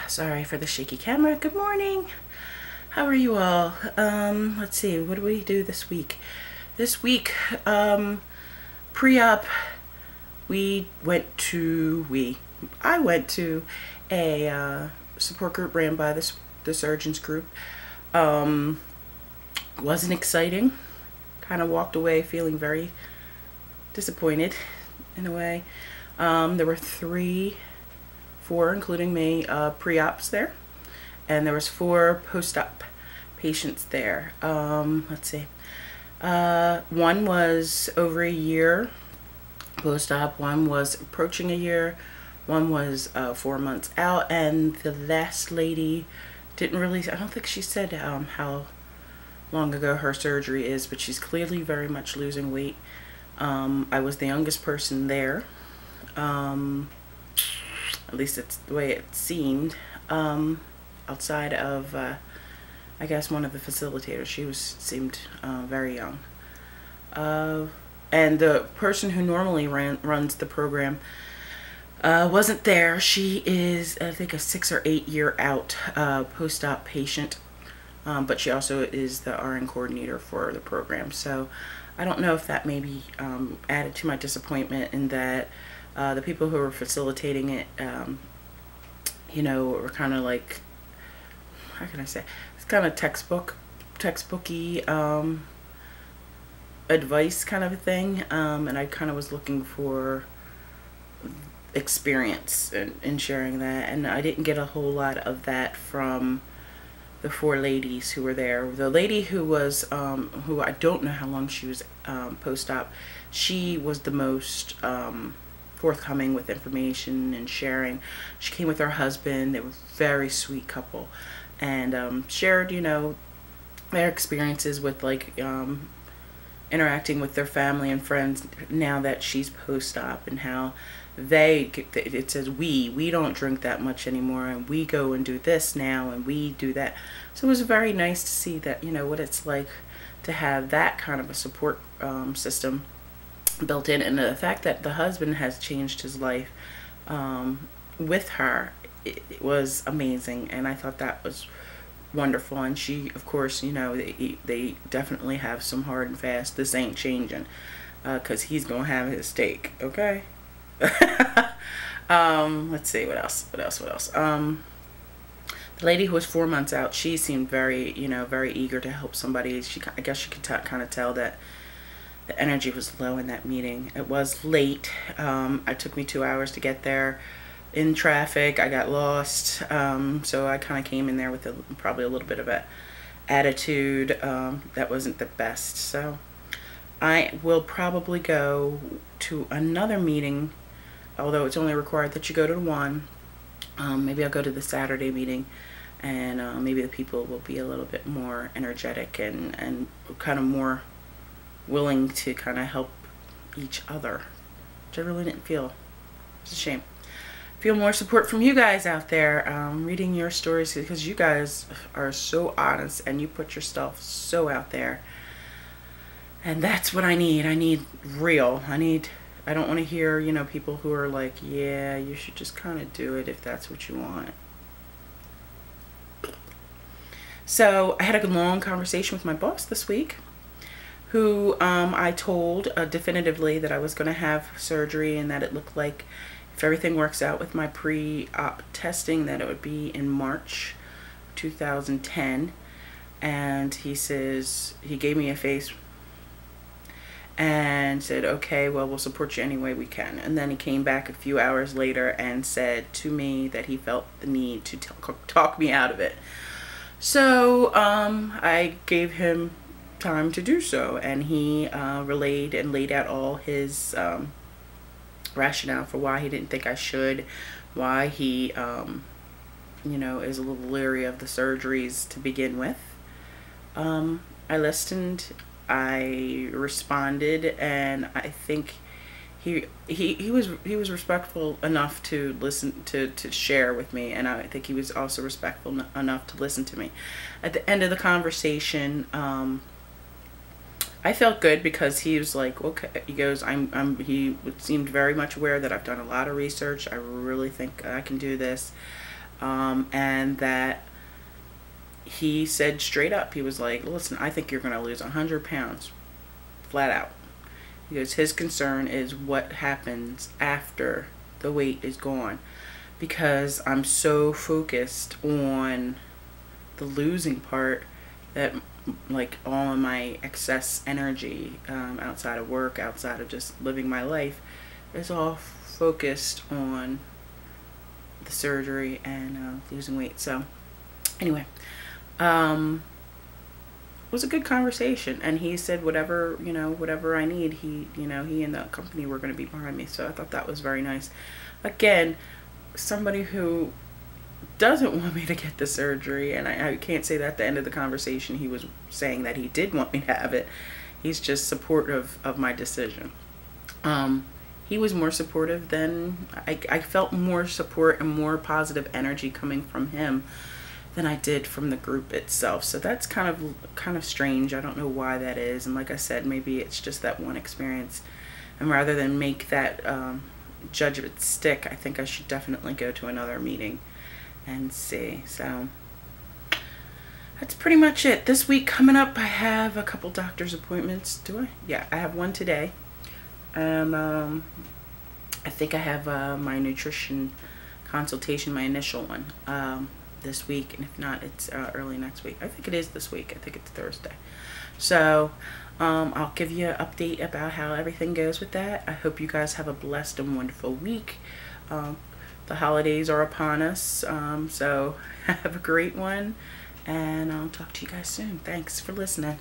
Sorry for the shaky camera. Good morning. How are you all? Let's see, what do we do this week? This week, pre-op, I went to a support group ran by the surgeons group. Wasn't exciting. Kind of walked away feeling very disappointed in a way. There were four, including me, pre-ops there, and there was 4 post-op patients there. Let's see. One was over a year post-op, one was approaching a year, one was 4 months out, and the last lady didn't really, I don't think she said how long ago her surgery is, but she's clearly very much losing weight. I was the youngest person there. At least it's the way it seemed, outside of, I guess, one of the facilitators. She seemed very young. And the person who normally runs the program wasn't there. She is, I think, a 6 or 8 year out post-op patient, but she also is the RN coordinator for the program. So I don't know if that maybe added to my disappointment in that the people who were facilitating it, you know, were kind of like, how can I say, it's kind of textbooky advice kind of a thing, and I kind of was looking for experience in sharing that, and I didn't get a whole lot of that from the 4 ladies who were there. The lady who was, who I don't know how long she was post-op, she was the most forthcoming with information and sharing. She came with her husband. They were a very sweet couple, and shared, you know, their experiences with like interacting with their family and friends now that she's post-op, and how it says we don't drink that much anymore, and we go and do this now, and we do that. So it was very nice to see that, you know, what it's like to have that kind of a support system built in, and the fact that the husband has changed his life with her, it was amazing, and I thought that was wonderful. And she, of course, you know, they definitely have some hard and fast, this ain't changing, because he's gonna have his steak, okay? Let's see, what else. The lady who was 4 months out, she seemed very, you know, very eager to help somebody. I guess you could kind of tell that the energy was low in that meeting. It was late. It took me 2 hours to get there in traffic. I got lost, so I kind of came in there with probably a little bit of a attitude that wasn't the best. So I will probably go to another meeting, although it's only required that you go to one. Maybe I'll go to the Saturday meeting, and maybe the people will be a little bit more energetic and kind of more willing to kind of help each other, which I really didn't feel. It's a shame. Feel more support from you guys out there, reading your stories, because you guys are so honest and you put yourself so out there, and that's what I need. I need real. I don't want to hear, you know, people who are like, yeah, you should just kind of do it if that's what you want. So I had a long conversation with my boss this week, who I told definitively that I was going to have surgery, and that it looked like, if everything works out with my pre-op testing, that it would be in March 2010. And he says, he gave me a face and said, okay, well, we'll support you any way we can. And then he came back a few hours later and said to me that he felt the need to talk me out of it. So I gave him time to do so, and he relayed and laid out all his rationale for why he didn't think I should, why he you know, is a little leery of the surgeries to begin with. I listened, I responded, and I think he was respectful enough to listen, to share with me, and I think he was also respectful enough to listen to me. At the end of the conversation, I felt good, because he was like, okay, he goes, he seemed very much aware that I've done a lot of research. I really think I can do this. and that he said straight up, he was like, listen, I think you're going to lose 100 pounds, flat out. Because his concern is what happens after the weight is gone. Because I'm so focused on the losing part that, like, all of my excess energy outside of work, outside of just living my life, is all focused on the surgery and losing weight. So anyway, it was a good conversation, and he said whatever, whatever I need, he and the company were going to be behind me. So I thought that was very nice. Again, somebody who doesn't want me to get the surgery, and I can't say that at the end of the conversation he was saying that he did want me to have it. He's just supportive of my decision. He was more supportive than I felt more support and more positive energy coming from him than I did from the group itself. So that's kind of strange. I don't know why that is. And like I said, maybe it's just that one experience. And rather than make that judgment stick, I think I should definitely go to another meeting and see. So that's pretty much it. This week coming up, I have a couple doctor's appointments. Do I? Yeah, I have one today. And I think I have my nutrition consultation, my initial one, this week, and if not, it's early next week. I think it is this week. I think it's Thursday. So I'll give you an update about how everything goes with that. I hope you guys have a blessed and wonderful week. The holidays are upon us, so have a great one, and I'll talk to you guys soon. Thanks for listening.